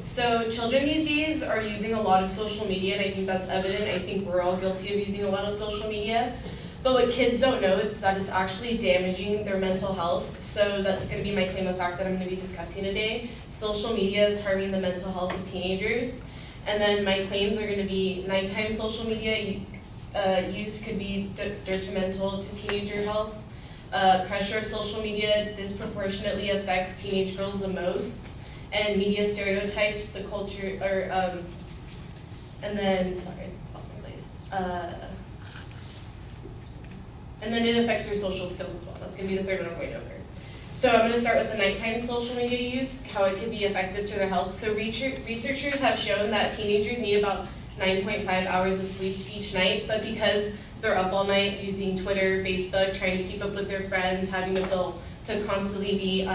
So children these days are using a lot of social media, and I think that's evident. I think we're all guilty of using a lot of social media. But what kids don't know is that it's actually damaging their mental health. So that's going to be my claim of fact that I'm going to be discussing today. Social media is harming the mental health of teenagers. And then my claims are going to be nighttime social media use could be detrimental to teenager health. Pressure of social media disproportionately affects teenage girls the most. And media stereotypes, the culture, and then, sorry, I lost my place. And then it affects their social skills as well. That's going to be the third one I'm going over. So I'm going to start with the nighttime social media use, how it can be effective to their health. So researchers have shown that teenagers need about 9.5 hours of sleep each night, but because they're up all night using Twitter, Facebook, trying to keep up with their friends, having to constantly be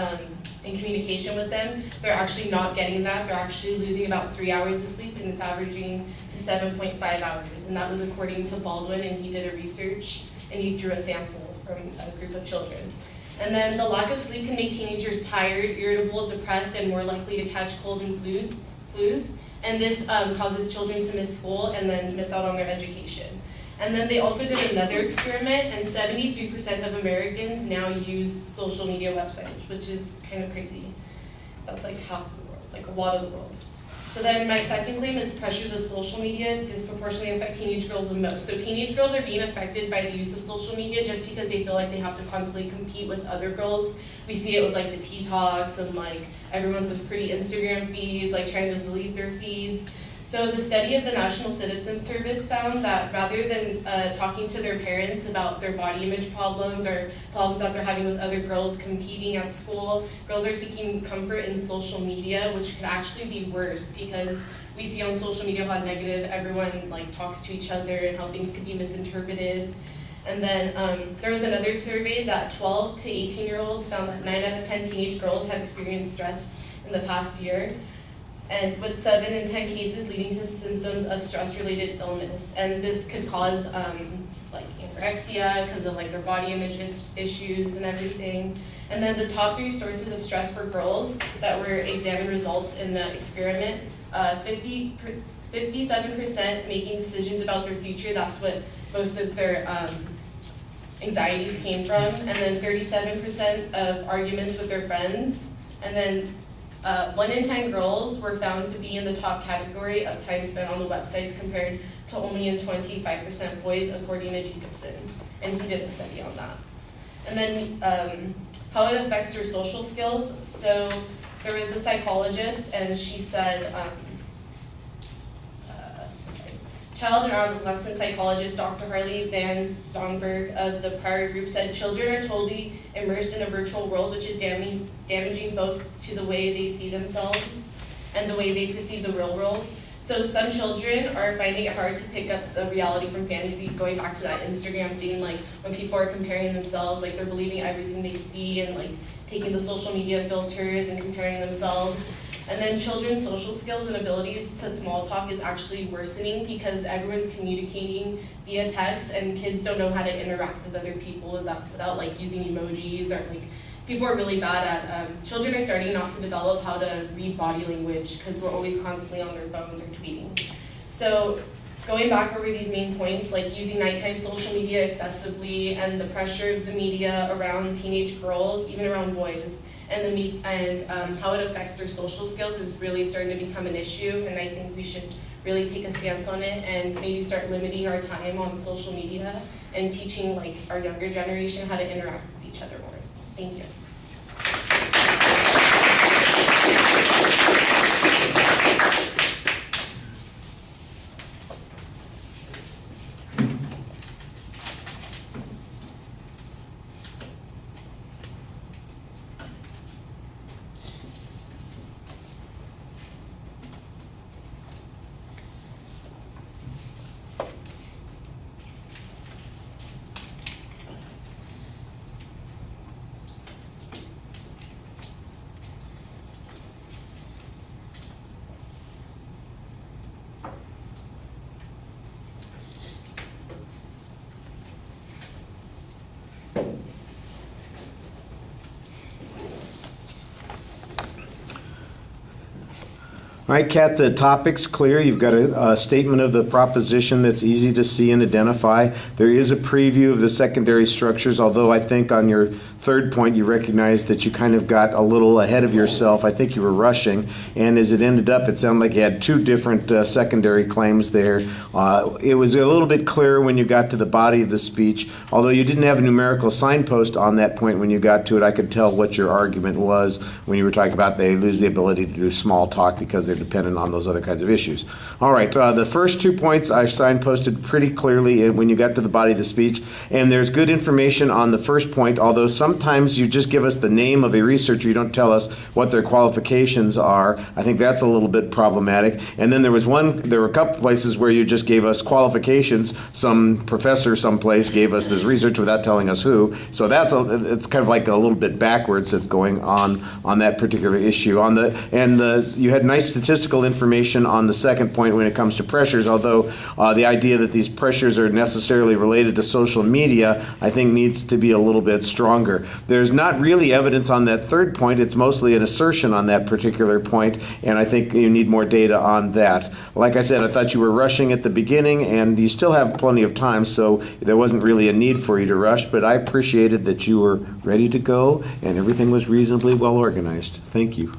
in communication with them, they're actually not getting that. They're actually losing about 3 hours of sleep, and it's averaging to 7.5 hours. And that was according to Baldwin, and he did a research, and he drew a sample from a group of children. And then the lack of sleep can make teenagers tired, irritable, depressed, and more likely to catch cold and flus. And this causes children to miss school and then miss out on their education. And then they also did another experiment, and 73% of Americans now use social media websites, which is kind of crazy. That's like half the world, like a lot of the world. So then my second claim is pressures of social media disproportionately affect teenage girls the most. So teenage girls are being affected by the use of social media just because they feel like they have to constantly compete with other girls. We see it with like the T-Talks and like everyone with those pretty Instagram feeds, like trying to delete their feeds. So the study of the National Citizen Service found that rather than talking to their parents about their body image problems or problems that they're having with other girls competing at school, girls are seeking comfort in social media, which could actually be worse because we see on social media how negative everyone like talks to each other and how things could be misinterpreted. And then there was another survey that 12 to 18-year-olds found that 9 out of 10 teenage girls have experienced stress in the past year, and with 7 in 10 cases leading to symptoms of stress-related illness. And this could cause like anorexia because of like their body image issues and everything. And then the top 3 sources of stress for girls that were examined results in the experiment, 57% making decisions about their future, that's what most of their anxieties came from, and then 37% of arguments with their friends, and then 1 in 10 girls were found to be in the top category of time spent on the websites compared to only in 25% boys, according to Jacobson, and he did a study on that. And then how it affects your social skills. So there was a psychologist, and she said, child and adolescent psychologist Dr. Harley Van Stonberg of the prior group said children are totally immersed in a virtual world, which is damaging both to the way they see themselves and the way they perceive the real world. So some children are finding it hard to pick up the reality from fantasy, going back to that Instagram thing, like when people are comparing themselves, like they're believing everything they see and like taking the social media filters and comparing themselves. And then children's social skills and abilities to small talk is actually worsening because everyone's communicating via text and kids don't know how to interact with other people without like using emojis, or like people are really bad at, children are starting not to develop how to read body language because we're always constantly on their phones or tweeting. So going back over these main points, like using nighttime social media excessively and the pressure of the media around teenage girls, even around boys, and how it affects their social skills is really starting to become an issue, and I think we should really take a stance on it and maybe start limiting our time on social media and teaching like our younger generation how to interact with each other more. Thank you. All right, Katt, the topic's clear. You've got a statement of the proposition that's easy to see and identify. There is a preview of the secondary structures, although I think on your third point you recognize that you kind of got a little ahead of yourself. I think you were rushing, and as it ended up, it sounded like you had two different secondary claims there. It was a little bit clearer when you got to the body of the speech. Although you didn't have a numerical signpost on that point when you got to it, I could tell what your argument was when you were talking about they lose the ability to do small talk because they're dependent on those other kinds of issues. All right, the first 2 points I signposted pretty clearly when you got to the body of the speech, and there's good information on the first point, although sometimes you just give us the name of a researcher, you don't tell us what their qualifications are. I think that's a little bit problematic. And then there were a couple places where you just gave us qualifications. Some professor someplace gave us this research without telling us who. So it's kind of like a little bit backwards that's going on that particular issue. You had nice statistical information on the second point when it comes to pressures, although the idea that these pressures are necessarily related to social media, I think needs to be a little bit stronger. There's not really evidence on that third point. It's mostly an assertion on that particular point, and I think you need more data on that. Like I said, I thought you were rushing at the beginning, and you still have plenty of time, so there wasn't really a need for you to rush, but I appreciated that you were ready to go, and everything was reasonably well organized. Thank you.